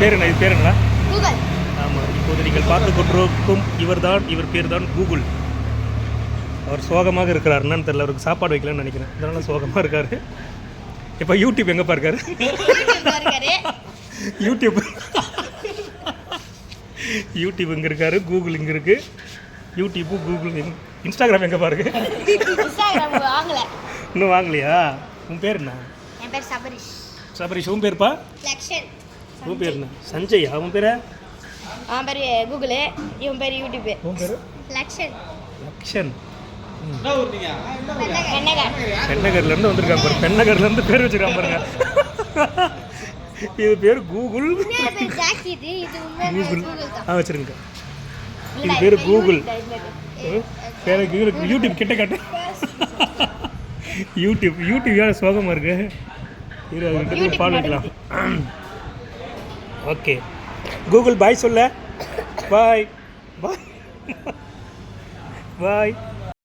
பேர் என்ன? இது பேர் என்ன? கூகுள். ஆமாம், இப்போது நீங்கள் பார்த்து கொண்டிருக்கும் இவர் பேர் தான் கூகுள். அவர் சோகமாக இருக்கிறார். என்னன்னு தெரியல, அவருக்கு சாப்பாடு வைக்கலன்னு நினைக்கிறேன், அதனால சோகமாக இருக்கார். இப்போ யூடியூப் எங்கே பார்க்காரு? யூடியூப் யூடியூப் இங்கே இருக்காரு, கூகுள் இங்கே இருக்குது. யூடியூப்பு கூகுள், இன்ஸ்டாகிராம் எங்கே பாருங்க? இன்னும் வாங்கலையா? உன் பேர் என்ன? என் பேர் சபரிஷ். சபரிஷ். உன் பேர்ப்பா? லக்ஷன். உன் பேர் என்ன? சஞ்சய். அவன் பேர்? அவன் பேர் கூகுள், இவன் பேர் யூடியூப். உன் பேர்? லக்ஷன். லக்ஷன். பெண்ணகர்லேருந்து வந்திருக்காங்க பாருங்க, பெண்ணகர்லேருந்து பேர் வச்சுருக்காங்க பாருங்க. இது பேர் கூகுள். கூகுள் வச்சுருங்க. இது பேர் கூகுள். பேர் யூடியூப் கிட்ட காட்டு. யூடியூப் ஏன் சோகமாக இருக்கு? இது அதுக்கிட்ட ஃபாலோ வைக்கலாம். ஓகே கூகுள் பாய் சொல்ல. பாய் பாய் பாய்.